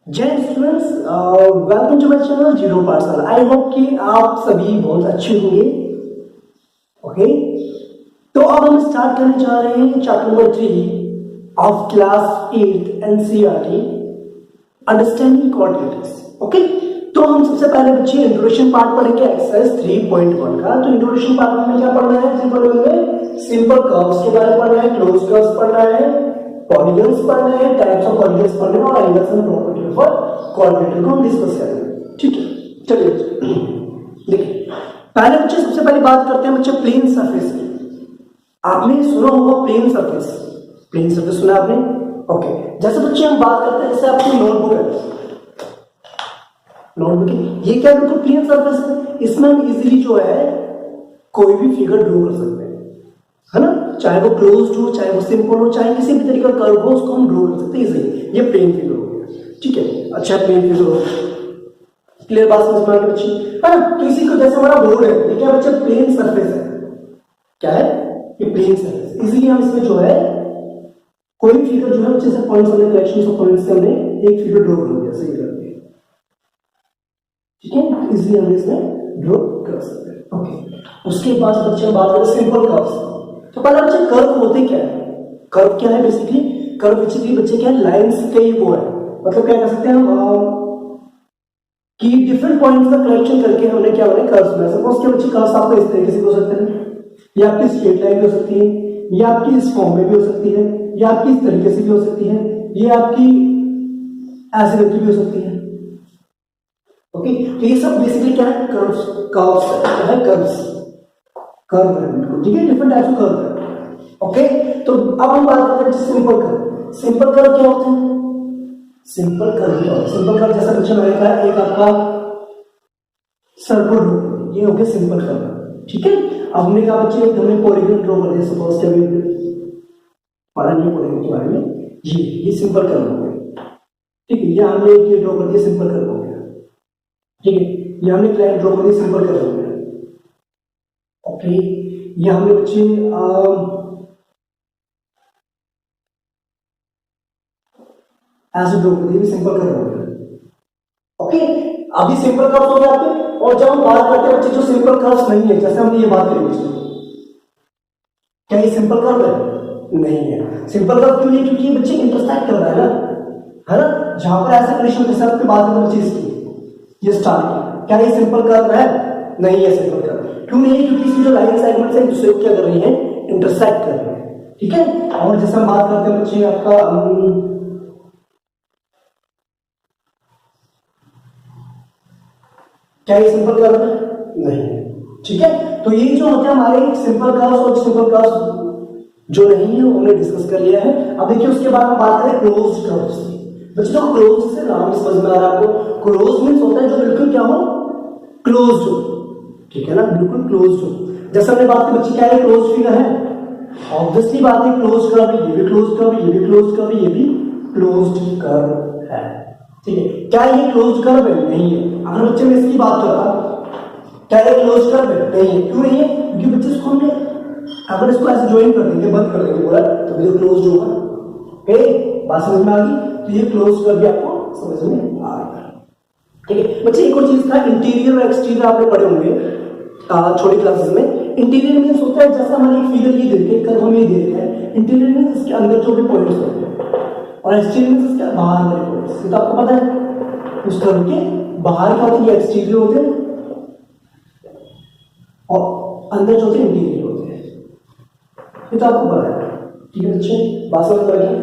जय students, welcome to my channel zero Pathshala. I hope कि आप सभी बहुत अच्छे होंगे। ओके, तो अब हम स्टार्ट करने जा रहे हैं chapter number 3 of class 8 NCERT understanding coordinators. Okay, तो हम सबसे पहले बच्चे इंट्रोडक्शन पार्ट पढ़ेंगे एक्सरसाइज 3.1 का। तो इंट्रोडक्शन पार्ट में क्या पढ़ना है? सिंपल कर्व्स के बारे में पढ़ना है, क्लोज कर्व्स पढ़ना है, पॉलीगन्स पढ़ना है, टाइप्स ऑफ पॉलीगन्स पढ़ना है और angles and property of coordinator को हम डिस्कस करेंगे। ठीक है, चलिए देखिए, पहले बच्चे सबसे पहले बात करते हैं बच्चे प्लेन सरफेस की। आपने सुना होगा प्लेन सरफेस, प्लेन सरफेस सुना आपने? ओके, जैसे बच्चे हम बात करते हैं, जैसे आपकी नोटबुक है, नोटबुक ये क्या बिल्कुल प्लेन सरफेस है। इसमें हम इजीली जो है कोई भी फिगर ड्रॉ कर सकते हैं, है ना, चाहे वो क्लोज्ड हो, चाहे वो सिंपल हो, चाहे किसी भी तरीके का कर्व हो, उसको हम ड्रॉ कर सकते हैं इजीली। ये प्लेन फिगर हो गया। ठीक है, अच्छा प्लेन फिगर हो, क्लियर बात समझ में आ गई बच्ची, है ना। तो इसी को जैसे हमारा बोर्ड है, ये क्या बच्चे प्लेन सरफेस है। क्या है ये? Plane surface. इजीली हम इसमें जो है कोई फिगर जो है बच्चे से पॉइंट्स हमने कलेक्शन ऑफ पॉइंट्स से हमने एक फिगर ड्रॉ कर दिया, सही करके। ठीक है, इजीली हम इसमें ड्रॉ कर सकते हैं। ओके, उसके बाद बच्चे हम बात करें सिंपल कर्व्स। तो पहले बच्चे कर्व होते क्या है? कर्व क्या है? बेसिकली कर्व बेसिकली बच्चे क्या है, लाइंस के ही वो है, मतलब क्या कर सकते हैं हम कि डिफरेंट पॉइंट्स का कलेक्शन करके हमने क्या बनाया, कर्व्स में। सपोज के बच्चे कर्व्स आपको इस तरीके से हो सकते हैं, या आपकी स्ट्रेट लाइन भी हो सकती है, या आपकी इस फॉर्म में भी हो सकती है, या आपकी इस तरीके से भी हो सकती है, ये आपकी ऐसे करके भी हो सकती है। ओके, तो ये सब बेसिकली क्या है, कर्व्स। कर्व्स है, कर्व्स, कर्व है बिल्कुल। ठीक है, डिफरेंट टाइप्स ऑफ कर्व है। ओके, तो अब हम बात करते हैं सिंपल कर्व। सिंपल कर्व क्या होते हैं? सिंपल कर्व क्या होता है? सिंपल कर्व जैसा बच्चे मैंने कहा, एक आपका सर्कल ड्रॉ, ये हो गया सिंपल कर्व। ठीक है, अब हमने कहा बच्चे हमने पॉलीगन ड्रॉ कर दिया, सपोज के पढ़ा नहीं पॉलीगन के बारे में, ये सिंपल कर्व हो गया। ठीक है, ये हमने ये ड्रॉ कर दिया, सिंपल कर्व हो गया। ठीक है, ये हमने लाइन ड्रॉ कर दी, सिंपल कर्व हो गया। ओके, ये हमने बच्चे ऐसे ड्रॉ कर दी, सिंपल कर्व हो गया। ओके, अभी सिंपल कर्व्स हो गए आपके। और जब हम बात करते हैं बच्चे जो सिंपल कर्व्स नहीं है, जैसे हमने ये बात करी बच्चे, क्या ये सिंपल कर्व है? नहीं है। सिंपल कर्व क्यों नहीं? क्योंकि ये बच्चे इंटरसेक्ट कर रहा है ना, जहां पर ऐसे कंडीशन के साथ बात करते बच्चे इसकी, ये स्टार की, क्या ये सिंपल कर्व है? नहीं है सिंपल कर्व। क्यों नहीं? क्योंकि इसकी जो लाइन सेगमेंट्स है एक दूसरे को क्या कर रही है, इंटरसेक्ट कर रही है। ठीक है, और जैसे हम बात करते हैं बच्चे आपका क्या ये सिंपल कर्व है? नहीं है। ठीक है, तो ये जो होते हैं हमारे सिंपल कर्व्स और सिंपल कर्व्स जो नहीं है वो हमने डिस्कस कर लिया है। अब देखिए उसके बाद हम बात करें क्लोज्ड कर्व्स की। बच्चों तो क्लोज से नाम समझ में आ रहा है आपको। क्लोज मींस होता है जो बिल्कुल क्या हो, क्लोज्ड हो। ठीक है ना, बिल्कुल क्लोज्ड हो। जैसे हमने बात की बच्ची, क्या है क्लोज्ड फिगर है? ऑब्वियसली बात है क्लोज्ड कर्व है, ये भी क्लोज्ड कर्व है, ये भी क्लोज्ड कर्व है, ये भी क्लोज्ड कर्व है। ठीक है, क्या ये क्लोज्ड कर्व है? नहीं है। अगर बच्चे में इसकी बात करा, क्या ये क्लोज्ड कर्व है? नहीं है। क्यों नहीं है? क्योंकि बच्चे इसको हमने अगर इसको ऐसे ज्वाइन कर देंगे, बंद कर देंगे पूरा, तो ये क्लोज्ड होगा। ओके, बात समझ में आ गई? तो ये क्लोज्ड कर्व भी आपको समझ में आ गया। ठीक है बच्चे, एक और चीज था, इंटीरियर और एक्सटीरियर आपने पढ़े होंगे छोटी क्लासेस में। इंटीरियर मींस होता है जैसा हमारी फिगर ये देख के कर्व हम ये देख रहे हैं, इंटीरियर मींस इसके अंदर जो भी पॉइंट्स होते हैं, और एक्सटीरियर मींस इसके बाहर वाले पॉइंट्स। ये तो आपको पता है, उस कर्व के बाहर क्या होते हैं, एक्सटीरियर होते हैं, और अंदर जो होते हैं इंटीरियर होते हैं। ये तो आपको पता है। ठीक है बच्चे, बात समझ में आ गई?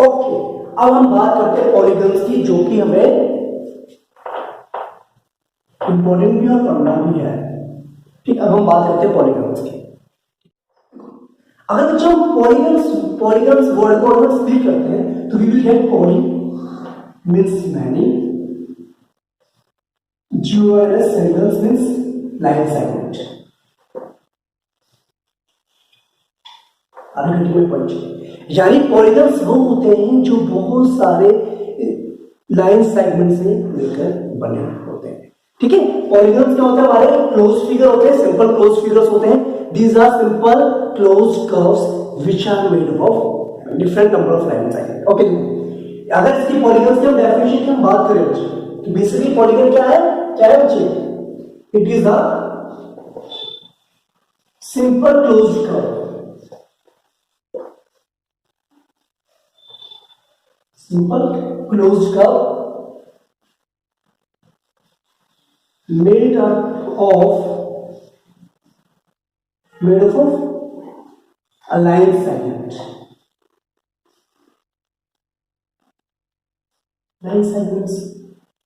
ओके, अब हम बात करते हैं पॉलीगन्स की, जो कि हमें इंपॉर्टेंट भी और पढ़ना भी है। ठीक, अब हम बात करते हैं पॉलीगन्स की। अगर बच्चों हम पॉलीगन्स वर्ड को अगर स्प्लिट करते हैं तो we will get poly means many, ज्यूएलएस सेगमेंट्स मींस लाइन सेगमेंट। अभी कंटिन्यू पॉइंट, यानी पॉलीगन्स वो होते हैं जो बहुत सारे लाइन सेगमेंट से मिलकर बने होते हैं। ठीक है, पॉलीगन्स क्या होता है, हमारे क्लोज फिगर होते हैं, सिंपल क्लोज फिगर्स होते हैं। These are simple close curves which are made up of different number of line segment. Okay, अगर इसकी पॉलीगन्स की हम डेफिनेशन की हम बात करें बच्चे, तो बेसिकली पॉलीगन क्या है बच्चे? It is a simple closed curve, simple closed curve made up of a line segment. Line segments.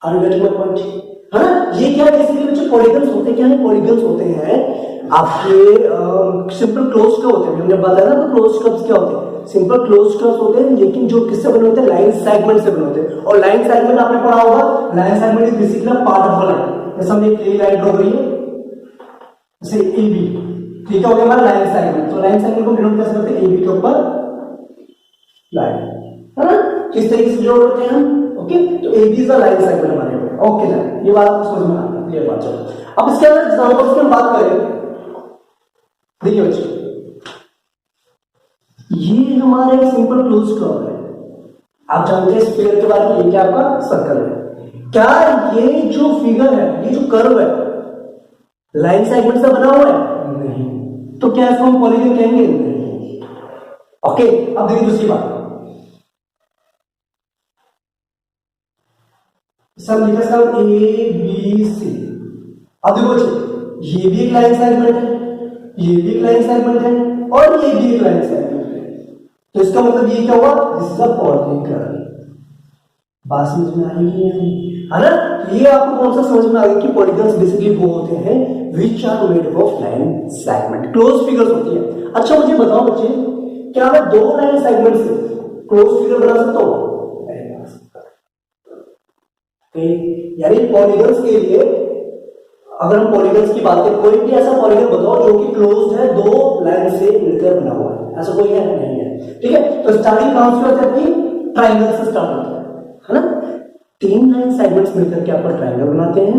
Are you getting my point? है ना? ये क्या बेसिकली बच्चे पॉलीगन्स होते क्या है? पॉलीगन्स होते हैं आपके सिंपल क्लोज्ड कर्व होते हैं, हमने बताया ना। तो क्लोज्ड कर्व्स क्या होते हैं? सिंपल क्लोज्ड कर्व्स होते हैं, लेकिन जो किससे बने होते हैं? लाइन सेगमेंट से बने होते हैं। और लाइन सेगमेंट आपने पढ़ा होगा, line segment is basically part of a line. जैसे हमने एक लाइन ड्रॉ करी है, जैसे ए बी, ठीक है, हो गया हमारा लाइन सेगमेंट। तो लाइन सेगमेंट को डिनोट कैसे करते हैं? ए बी के ऊपर लाइन, है ना? किस तरीके से जोड़ होते हैं हम? ओके, तो A B is the line segment हमारे। ओके ना, ये बात समझ में आ गई, क्लियर बात। चलो अब इसके अंदर एग्जांपल्स की हम बात करें। देखिए बच्चों, ये हमारा एक सिंपल क्लोज कर्व है। आप जानते हैं स्फीयर के बारे में, ये क्या आपका सर्कल है। क्या ये जो फिगर है, ये जो कर्व है, लाइन सेगमेंट से बना हुआ है? नहीं। तो क्या इसको हम पॉलीगन कहेंगे? नहीं। ओके, अब देखिए दूसरी बात, सब लिखा सब ए बी सी। अब देखो बच्चे, ये भी एक लाइन सेगमेंट है, ये भी एक लाइन सेगमेंट है, और ये भी एक लाइन सेगमेंट है। तो इसका मतलब ये क्या हुआ? This is a polygon. बात समझ में आ रही है ना? ये आपको कौन सा समझ में आ गया कि पॉलीगन्स बेसिकली वो होते हैं which are made of line segment, close figures होती है। अच्छा मुझे बताओ बच्चे, क्या मैं दो लाइन सेगमेंट से क्लोज फिगर बना सकता हूं? यानी पॉलीगन्स के लिए, अगर हम पॉलीगन्स की बात करें, कोई भी ऐसा पॉलीगन बताओ जो कि क्लोज्ड है, दो लाइन से मिलकर बना हुआ है, ऐसा कोई है? नहीं है। ठीक है, तो स्टार्टिंग कहां से होती है? ट्राइंगल से स्टार्ट होता है ना? तीन लाइन सेगमेंट्स मिलकर के आप ट्राइंगल बनाते हैं,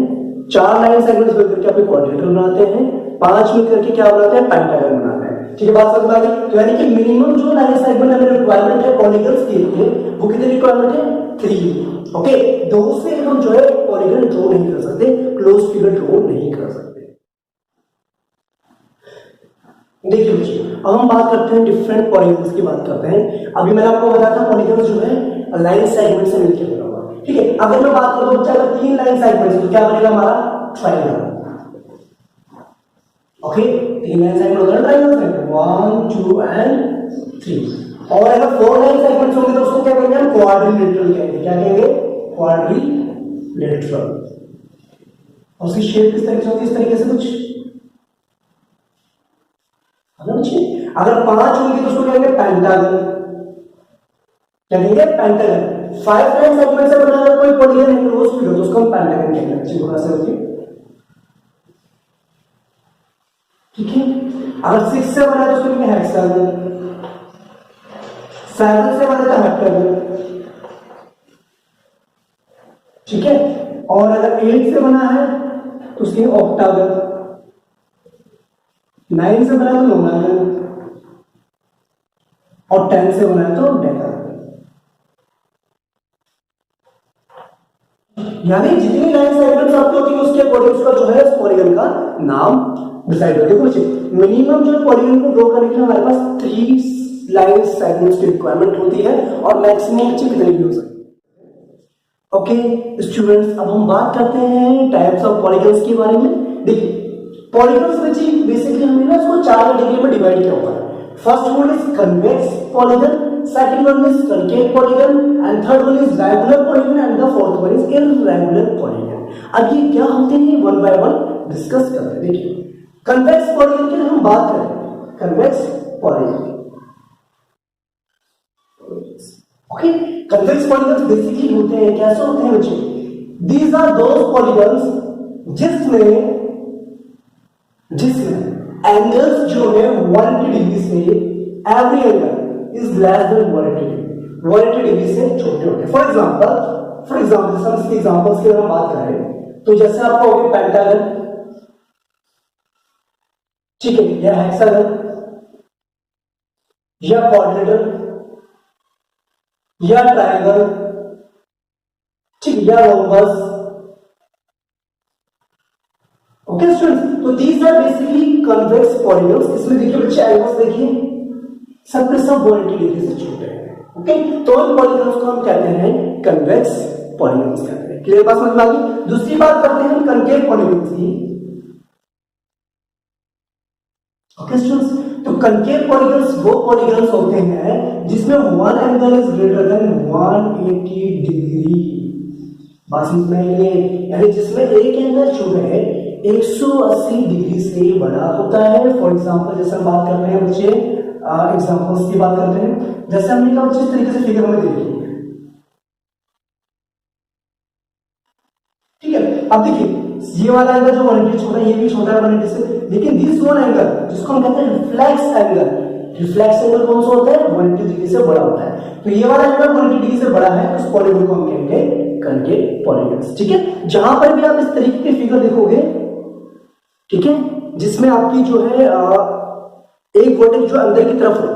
चार लाइन सेगमेंट्स मिलकर के आप क्वाड्रेटर बनाते हैं, पांच मिलकर के क्या बनाते हैं? पेंटागन बनाते हैं। ठीक है, बात समझ में आ गई? तो यानी कि मिनिमम जो लाइन सेगमेंट हमें रिक्वायरमेंट है पॉलीगन्स के लिए, वो कितनी रिक्वायरमेंट है? 3। ओके, दो से हम जो है पॉलीगन ड्रॉ नहीं कर सकते, क्लोज फिगर ड्रॉ नहीं कर सकते। देखिए बच्चों, अब हम बात करते हैं डिफरेंट पॉलीगन्स की बात करते हैं। अभी मैंने आपको बताया था पॉलीगन जो है लाइन सेगमेंट से मिलकर बना हुआ। ठीक है, अगर मैं बात करूं बच्चा, अगर तीन लाइन सेगमेंट है तो क्या बनेगा हमारा? ट्राइंगल। ओके, तीन लाइन सेगमेंट होगा ट्राइंगल से, 1 2 एंड 3। और अगर 4 लाइन सेगमेंट्स होंगे तो उसको क्या कहेंगे हम? क्वाड्रिलेटरल कहेंगे। क्या कहेंगे? क्वाड्रिलेटरल। और उसकी शेप किस तरीके से होती है? इस तरीके से कुछ। अगर 5 होंगे तो उसको कहेंगे पेंटागन। क्या कहेंगे? पेंटागन। 5 लाइन सेगमेंट से बना अगर कोई पॉलीगन है क्लोज फिगर तो उसको हम पेंटागन कहेंगे। अच्छी तरह से होती है, ठीक है। अगर 6 से बना तो उसको कहेंगे हेक्सागन, 7 से बना तो हेप्टागन, ठीक है। और अगर 8 से बना है तो उसके ऑक्टागन, 9 से बना तो नोनागन, और 10 से बना है तो डेकागन। यानी जितनी लाइन सेगमेंट्स आपकी होती है उसके अकॉर्डिंग उसका जो है पॉलीगन का नाम डिसाइड होता है। देखो मिनिमम जो पॉलीगन को ड्रॉ करने के लिए हमारे पास 3 लाइन सेगमेंट्स की रिक्वायरमेंट होती है, और मैक्सिमम बच्चे कितने भी हो सकते हैं। ओके स्टूडेंट्स, अब हम बात करते हैं टाइप्स ऑफ पॉलीगन्स के बारे में। देखिए पॉलीगन्स बच्चे बेसिकली हमने ना इसको 4 कैटेगरी में डिवाइड किया हुआ है। First one is convex polygon, second one is concave polygon, and third one is regular polygon, and the fourth one is irregular polygon. अब ये क्या होते हैं वन बाय वन डिस्कस करते हैं। देखिए कन्वेक्स पॉलीगन की हम बात करें, convex polygon, okay, convex polygon basically होते हैं, कैसे होते हैं बच्चे? दीज आर दोज पॉलीगन्स जिसमें एंगल्स जो है 180 डिग्री से, every angle is less than 180 degree, 180 degree से छोटे होते हैं। फॉर एग्जांपल जैसे हम इसके एग्जांपल्स की अगर हम बात करें तो जैसे आपको हो गया पेंटागन, ठीक है, या हेक्सागन, या क्वाड्रिलेटरल, या ट्रायंगल, ठीक है, या रोम्बस। ओके स्टूडेंट्स, तो these are basically convex polygons. इसमें देखिए बच्चे एंगल्स देखिए सबके सब 180 डिग्री से छोटे हैं। ओके, तो इन पॉलीगन्स को हम कहते हैं कन्वेक्स पॉलीगन्स कहते हैं। क्लियर बात समझ में आ गई। दूसरी बात करते हैं कनकेव पॉलीगन्स की। ओके स्टूडेंट्स, तो कनकेव पॉलीगन्स वो पॉलीगन्स होते हैं जिसमें one angle is greater than 180 degree. बात समझ में आई, यानी जिसमें एक एंगल जो है 180 डिग्री से बड़ा होता है। फॉर एग्जांपल जैसे हम बात करते हैं बच्चे, एग्जांपल्स की बात करते हैं, जैसे हमने कहा बच्चे इस तरीके से फिगर में देखिए। ठीक है, अब देखिए ये वाला एंगल जो 180 छोटा है, ये भी छोटा है 180 से, लेकिन दिस वन एंगल जिसको हम कहते हैं रिफ्लेक्स एंगल, रिफ्लेक्स एंगल कौन सा होता है? 180 डिग्री से बड़ा होता है। तो ये वाला एंगल 180 डिग्री से बड़ा है, उस पॉलीगन को हम कहेंगे कनकेव पॉलीगन्स। ठीक है, जहां पर भी आप इस तरीके की फिगर देखोगे, ठीक है, जिसमें आपकी जो है एक वर्टेक्स जो अंदर की तरफ हो,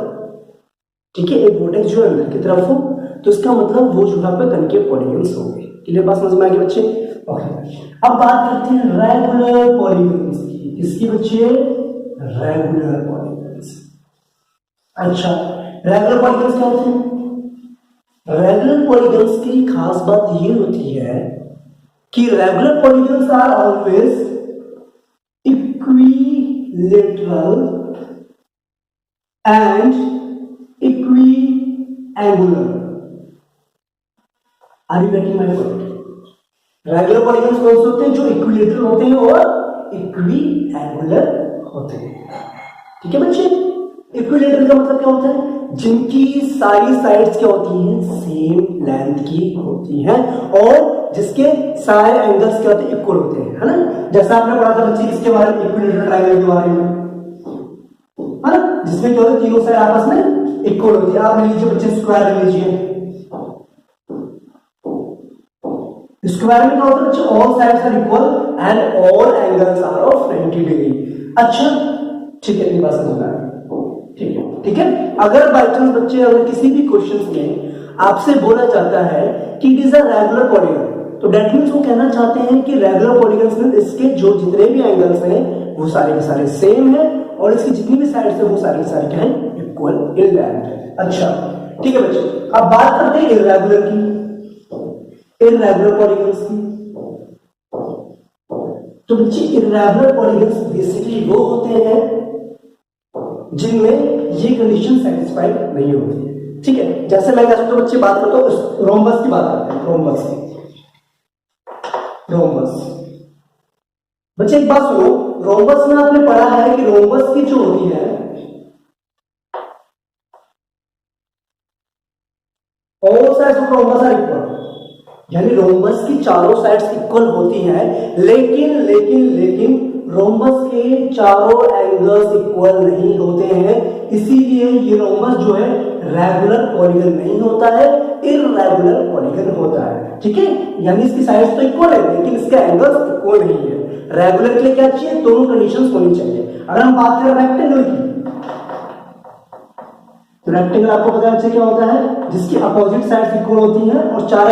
ठीक है, एक वर्टेक्स जो अंदर की तरफ हो, तो इसका मतलब वो जो है पे कनकेव पॉलीगन्स होंगे। क्लियर बात समझ में आ गई बच्चे? ओके, अब बात करते हैं रेगुलर पॉलीगन्स की। किसकी बच्चे? Regular polygons. अच्छा, रेगुलर पॉलीगन्स क्या होते हैं? रेगुलर पॉलीगन्स की खास बात ये होती है कि regular polygons are always equilateral and equiangular. Are you getting my point? Regular polygons कौन से होते हैं? जो इक्विलेटरल होते हैं और इक्विएंगुलर होते हैं। ठीक है बच्चे, इक्विलेटरल का मतलब क्या होता है? जिनकी सारी साइड्स क्या होती हैं? सेम लेंथ की होती हैं, और जिसके सारे एंगल्स क्या होते हैं? इक्वल होते हैं, है ना? जैसा आपने पढ़ा था बच्चे इसके बारे में, इक्विलेटरल ट्रायंगल के बारे में, है ना, जिसमें क्या होता है? तीनों साइड आपस में इक्वल होती है। आप ले लीजिए बच्चे स्क्वायर ले लीजिए, स्क्वायर में क्या होता है बच्चे? All sides are equal and all angles are of 90 degree. अच्छा, ठीक है, ये बात समझ में आ गई। ठीक है, ठीक है। अगर बाई चांस बच्चे, अगर किसी भी क्वेश्चन में आपसे बोला जाता है कि it is a regular polygon, तो डेट मीन्स वो कहना चाहते हैं कि रेगुलर पॉलीगन्स में इसके जो जितने भी एंगल्स हैं वो सारे के सारे सेम है, और इसकी जितनी भी साइड्स है वो सारी की सारी क्या है? Equal in length. अच्छा, ठीक है बच्चे, अब बात करते हैं इर्रेगुलर की, इर्रेगुलर पॉलीगन्स की। तो बच्चे इर्रेगुलर पॉलीगन्स बेसिकली वो होते हैं जिनमें ये कंडीशन सेटिस्फाइड नहीं होती है। ठीक है, जैसे मैं कह सकता हूं बच्चे, बात करता हूं रोम्बस की, बात करते हैं रोम्बस की। रोम्बस बच्चे एक बात सुनो, रोम्बस में आपने पढ़ा है कि रोम्बस की जो होती है all sides of rhombus are equal, यानी रोम्बस की चारों साइड्स इक्वल होती हैं, लेकिन लेकिन लेकिन रोम्बस के चारों एंगल्स इक्वल नहीं होते हैं। इसीलिए ये रोम्बस जो है रेगुलर पॉलीगन नहीं होता है, इर्रेगुलर पॉलीगन होता है। ठीक है, यानी इसकी साइड्स तो इक्वल है लेकिन इसके एंगल्स इक्वल नहीं है। रेगुलर के लिए क्या चाहिए? दोनों कंडीशंस होनी चाहिए। अगर हम बात करें रेक्टेंगल की, तो रेक्टेंगल आपको पता है क्या होता है? जिसकी अपोजिट साइड्स इक्वल होती हैं और चार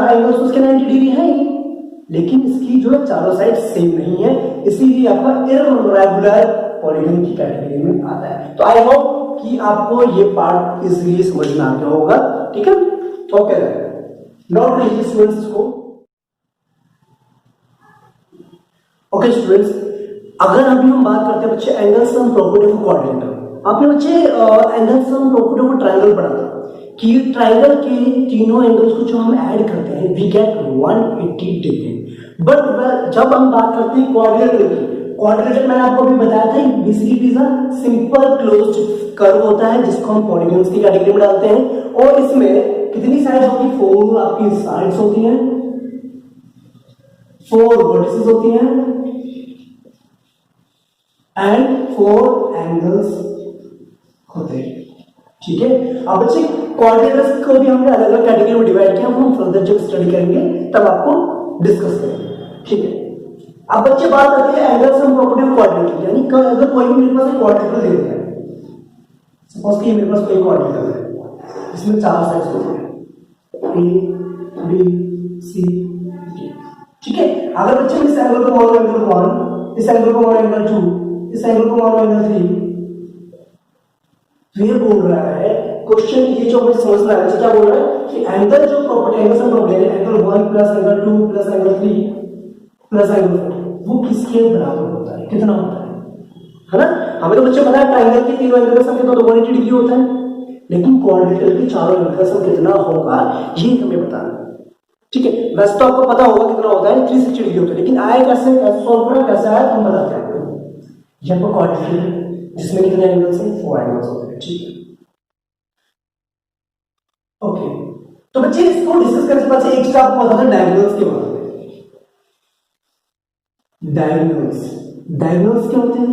एंगल्स उसके 90 डिग्री है ही, लेकिन इसकी जो है चारों साइड सेम नहीं है, इसीलिए आपका इर्रेगुलर पॉलीगन की कैटेगरी में आता है। तो आई होप कि आपको ये पार्ट इजीली समझ में आ गया होगा। ठीक है, ओके, नॉट लीजिए स्टूडेंट्स को। ओके स्टूडेंट्स, अगर अभी हम बात करते हैं बच्चे angle sum property of quadrant. आपने बच्चे angle sum property of triangle पढ़ा था कि ट्रायंगल के तीनों एंगल्स को जो हम ऐड करते हैं वी गेट 180 डिग्री। बट जब हम बात करते हैं क्वाड्रिलेटरल की, क्वाड्रिलेटरल मैंने आपको अभी बताया था basically it is a simple closed curve होता है जिसको हम पॉलीगन्स की कैटेगरी में डालते हैं, और इसमें कितनी साइड्स होती है? 4 आपकी साइड्स होती हैं, 4 वर्टिसेस होती हैं एंड 4 एंगल्स होते हैं। ठीक है, अब बच्चे क्वाड्रिलेटरल्स को भी हमने अलग अलग कैटेगरी में डिवाइड किया, हम फर्दर जब स्टडी करेंगे तब आपको डिस्कस करेंगे। ठीक है, अब बच्चे बात करते हैं angle sum property of quadrilateral, यानी अगर कोई भी मेरे पास एक क्वाड्रिलेटरल दे देता है, सपोज कि मेरे पास कोई क्वाड्रिलेटरल है जिसमें 4 साइड्स होते हैं, A बी सी डी। ठीक है, अगर बच्चे इस एंगल को मानो एंगल 1, इस एंगल को मानो एंगल 2, इस एंगल को मानो एंगल 3, तो ये बोल रहा है क्वेश्चन, ये जो हमें समझना है क्या बोल रहा है कि एंगल जो प्रॉपर्टी एंगल हम लोग ले रहे हैं, angle 1 plus angle 2 plus angle 3 plus angle 4, वो किसके बराबर होता है, कितना होता है ना। हमें तो बच्चे पता है ट्रायंगल के तीनों एंगल का सम कितना, तो 180 डिग्री होता है, लेकिन क्वाड्रेटर के चारों एंगल का सम कितना होगा ये हमें बताना है। ठीक है, वैसे तो आपको पता होगा कितना होता है, 360 डिग्री होता है, लेकिन आए कैसे, कैसे सॉल्व करा, कैसे आया हम बताते हैं। ये आपको क्वाड्रेटर है जिसमें कितने एंगल्स हैं, 4 एंगल्स होते हैं। ठीक है, ओके, तो बच्चे इसको डिस्कस करने से पहले एक चीज आपको बता दें डायगोनल्स के बारे में। डायगोनल्स क्या होते हैं,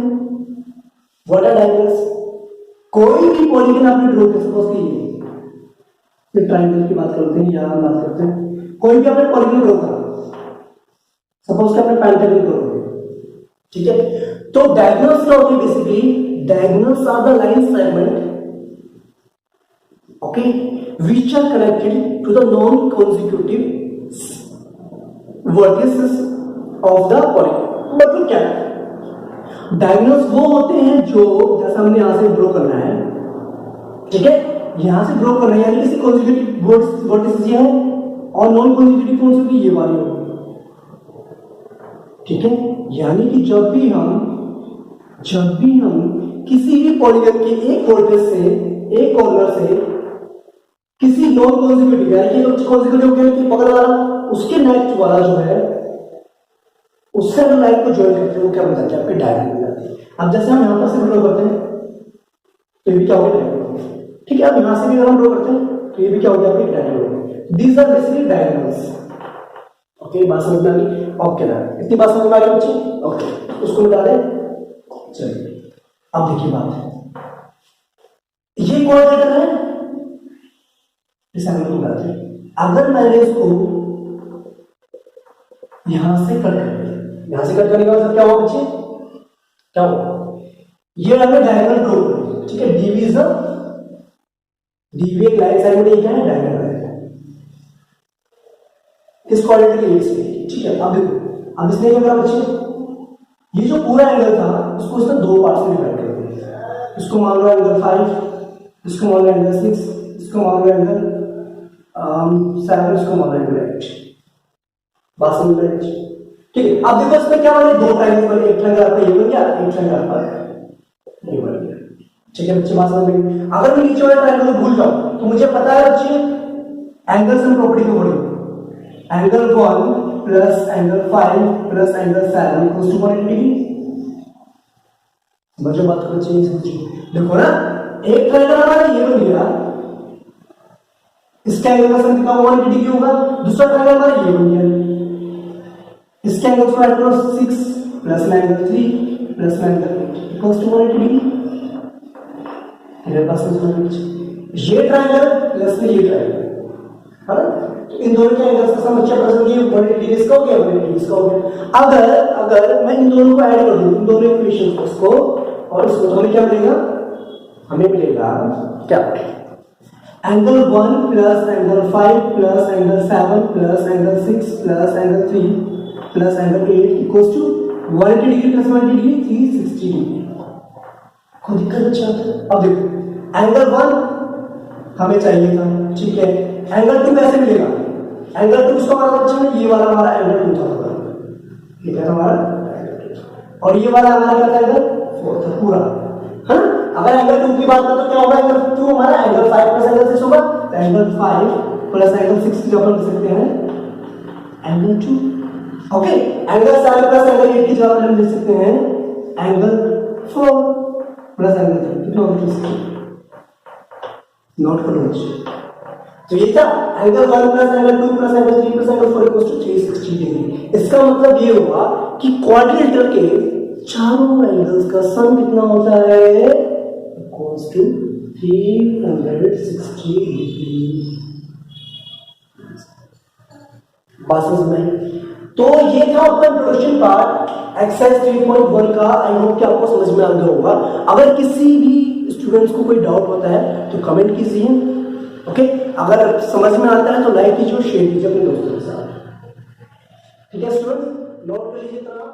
व्हाट आर डायगोनल्स? कोई भी पॉलीगन आपने ड्रॉ कर, सपोज कि ट्रायंगल की बात करते हैं या बात करते हैं, कोई भी आपने पॉलीगन ड्रॉ करा, सपोज कि आपने पेंटागन ड्रॉ किया। ठीक है, तो डायगोनल्स क्या होते हैं, basically diagonals are the line segment, okay, which are connected to the non-consecutive vertices of the polygon। मतलब क्या है, डायगोनल्स वो होते हैं जो, जैसा हमने यहां से ड्रॉ करना है, ठीक है, यहां से ड्रॉ करना है, यानी किसी कॉन्जिक्यूटिव वर्टिसेस ये है और नॉन कॉन्जिक्यूटिव कौन सी होगी, ये वाली होगी। ठीक है, यानी कि जब भी हम किसी भी पॉलीगन के एक वर्टेक्स से, एक कॉर्नर से किसी नॉन कॉन्जिक्यूटिव, यानी कि कॉन्जिक्यूटिव हो गया कि बगल वाला, उसके नेक्स्ट वाला जो है उससे हम लाइन को ज्वाइन करते हैं, वो क्या बन जाती है, आपकी डायगोनल बन जाती है। अब जैसे हम यहां पर से ड्रॉ करते हैं तो ये भी क्या हो गया, डायगोनल। ठीक है, अब यहां से भी अगर हम ड्रॉ करते हैं तो ये भी क्या हो गया, आपकी diagonal. These are basically diagonals. Okay, बात समझ में आ गई? ओके ना, इतनी बात समझ में आ गई बच्चे? ओके, उसको मिटा दें। चलिए अब देखिए बात, ये क्वाड्रेटर है, इस एंगल को मिलाते हैं। अगर मैंने इसको यहां से कट कर दिया, यहां से कट करने के बाद क्या होगा बच्चे, क्या होगा, ये हमने डायगोनल ड्रॉ कर, ठीक है, डीवी इज डीवी एक लाइन सेगमेंट, ये क्या है, डायगोनल है इस क्वाड्रेटर के लिए। ठीक है, अब देखो, अब इसने क्या करा बच्चे, ये जो पूरा एंगल था उसको इसने दो पार्ट में डिवाइड कर दिया, इसको मान लो एंगल 5, इसको मान लो एंगल 6, इसको मान लो एंगल 7, इसको मान लो एंगल 8। बात समझ में? ठीक है, अब देखो इसमें क्या बने, दो ट्रायंगल बने, एक ट्रायंगल आपका ये बन गया, एक ट्रायंगल आपका ये बन गया। ठीक है बच्चे, बात समझ में? अगर मैं नीचे वाले ट्रायंगल को भूल जाऊं तो मुझे पता है बच्चे एंगल्स एंड प्रॉपर्टी को पढ़ो, angle 1 plus angle 5 plus angle 7 equals to 180 degree. समझो बात को बच्चे, समझो। देखो ना, एक ट्रायंगल हमारा ये बन गया, इसका एंगल का सम कितना 180 डिग्री होगा, दूसरा ट्रायंगल हमारा ये बन गया, इसके एंगल को ऐड करो 6 plus angle 3 plus angle 8 equals to 180 degree. मेरे पास ये ट्रायंगल प्लस में ये ट्रायंगल है ना, तो इन दोनों के एंगल्स का सम अच्छा प्रेजेंट ये 180 डिग्री इसका हो गया, 180 डिग्री इसका हो गया। अगर मैं इन दोनों को ऐड कर दूं, इन दोनों इक्वेशंस को और इसको, तो हमें क्या मिलेगा, हमें मिलेगा क्या, angle 1 plus angle 5 plus angle 7 plus angle 6 plus angle 3 plus angle 8 equals to 180 degree plus 180 degree 360 degree. कोई दिक्कत अच्छा है? अब देखो, एंगल 1 हमें चाहिए था, ठीक है, एंगल 2 कैसे मिलेगा, एंगल 2 उसका हमारा अच्छा है, ये वाला हमारा एंगल 2 था, ठीक है हमारा, और ये वाला हमारा क्या था, एंगल 4 था पूरा, है ना। अगर एंगल 2 की बात करें तो क्या होगा, एंगल 2 हमारा एंगल 5 प्लस एंगल 6 होगा, तो एंगल 5 प्लस एंगल 6 की अपन लिख सकते हैं angle 2। Okay, angle 7 plus angle 8 की जगह हम लिख सकते हैं एंगल 4 प्लस एंगल 3। कितना होगा, नोट करो बच्चे। तो ये था angle 1 plus angle 2 plus angle 3 plus angle 4 equals to 360 degree. इसका मतलब ये हुआ कि क्वाड्रिलेटरल के चारों एंगल्स का सम कितना होता है, इक्वल्स टू 360 डिग्री। बात समझ में? तो ये था आपका इंट्रोडक्शन पार्ट एक्सरसाइज 3.1 का। आई होप कि आपको समझ में आ गया होगा। अगर किसी भी स्टूडेंट्स को कोई डाउट होता है तो कमेंट कीजिए, ओके, अगर समझ में आता है तो लाइक कीजिए, शेयर कीजिए अपने दोस्तों के साथ। ठीक है स्टूडेंट्स, नोट कर लीजिए तरह।